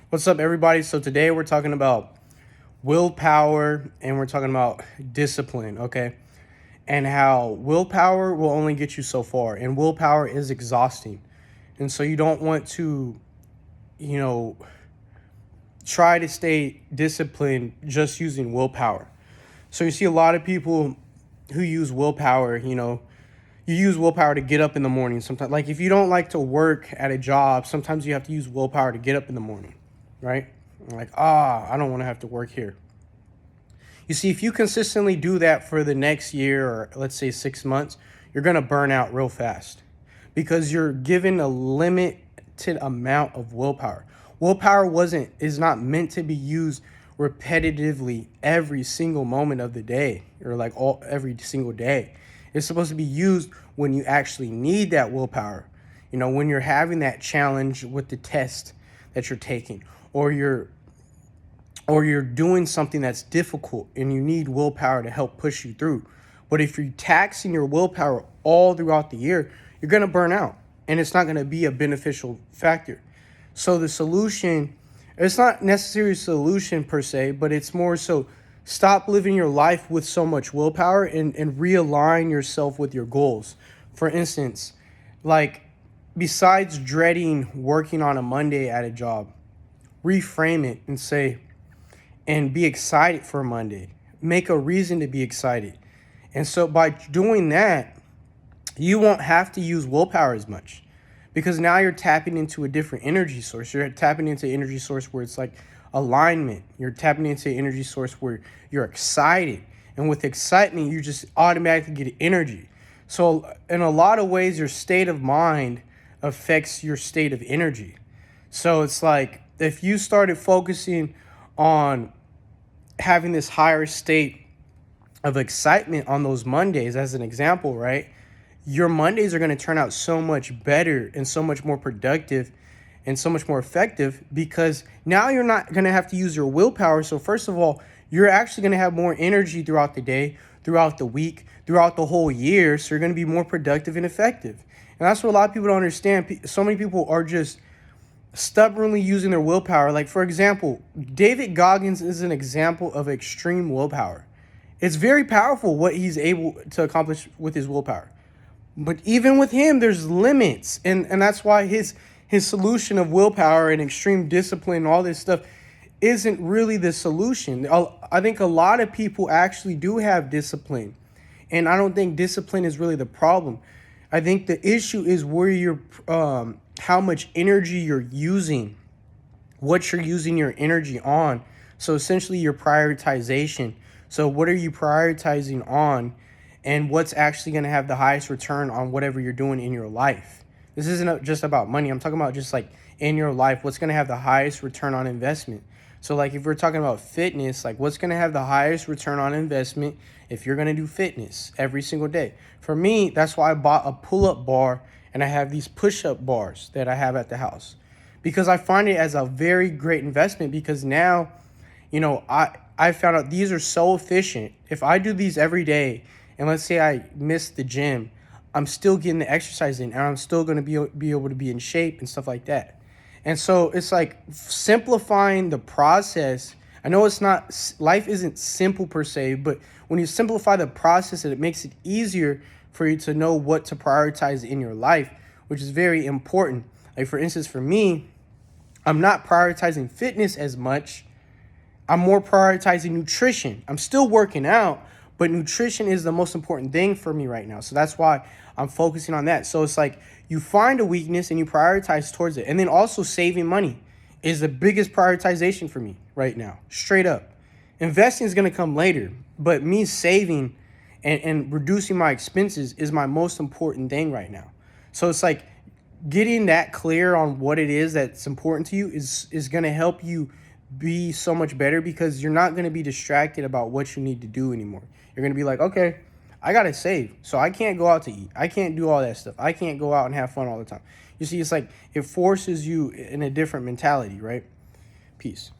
What's up, everybody? So today we're talking about willpower and we're talking about discipline, okay? And how willpower will only get you so far, and willpower is exhausting. And so you don't want to, you know, try to stay disciplined just using willpower. So you see a lot of people who use willpower, you use willpower to get up in the morning. Sometimes, like if you don't like to work at a job, sometimes you have to use willpower to get up in the morning, right? Like, I don't want to have to work here. You see, if you consistently do that for the next year or let's say 6 months, you're going to burn out real fast because you're given a limited amount of willpower. Willpower is not meant to be used repetitively every single moment of the day or like every single day. It's supposed to be used when you actually need that willpower. When you're having that challenge with the test that you're taking, or you're doing something that's difficult and you need willpower to help push you through. But if you're taxing your willpower all throughout the year, you're going to burn out and it's not going to be a beneficial factor. So the solution, it's not necessarily a solution per se, but it's more so stop living your life with so much willpower and realign yourself with your goals. For instance, like besides dreading working on a Monday at a job, reframe it and say, and be excited for Monday. Make a reason to be excited. And so by doing that, you won't have to use willpower as much because now you're tapping into a different energy source. You're tapping into an energy source where it's like alignment. You're tapping into an energy source where you're excited. And with excitement, you just automatically get energy. So in a lot of ways, your state of mind affects your state of energy. So it's like if you started focusing on having this higher state of excitement on those Mondays, as an example, right? Your Mondays are going to turn out so much better and so much more productive and so much more effective because now you're not going to have to use your willpower. So first of all, you're actually going to have more energy throughout the day, throughout the week, throughout the whole year. So you're going to be more productive and effective. And that's what a lot of people don't understand. So many people are just stubbornly using their willpower. Like, for example, David Goggins is an example of extreme willpower. It's very powerful what he's able to accomplish with his willpower. But even with him, there's limits. And that's why his solution of willpower and extreme discipline and all this stuff isn't really the solution. I think a lot of people actually do have discipline. And I don't think discipline is really the problem. I think the issue is where you're how much energy you're using, what you're using your energy on. So essentially your prioritization. So what are you prioritizing on, and what's actually going to have the highest return on whatever you're doing in your life? This isn't just about money. I'm talking about just like in your life, what's going to have the highest return on investment. So like if we're talking about fitness, like what's going to have the highest return on investment if you're going to do fitness every single day? For me, that's why I bought a pull-up bar and I have these push-up bars that I have at the house because I find it as a very great investment because now, I found out these are so efficient. If I do these every day and let's say I miss the gym, I'm still getting the exercise in and I'm still going to be able to be in shape and stuff like that. And so it's like simplifying the process. I know life isn't simple per se, but when you simplify the process, it makes it easier for you to know what to prioritize in your life, which is very important. Like for instance, for me, I'm not prioritizing fitness as much. I'm more prioritizing nutrition. I'm still working out, but nutrition is the most important thing for me right now. So that's why I'm focusing on that. So it's like you find a weakness and you prioritize towards it. And then also saving money is the biggest prioritization for me right now, straight up. Investing is going to come later, but me saving and reducing my expenses is my most important thing right now. So it's like getting that clear on what it is that's important to you is going to help you be so much better because you're not going to be distracted about what you need to do anymore. You're going to be like, okay, I got to save. So I can't go out to eat. I can't do all that stuff. I can't go out and have fun all the time. You see, it's like it forces you in a different mentality, right? Peace.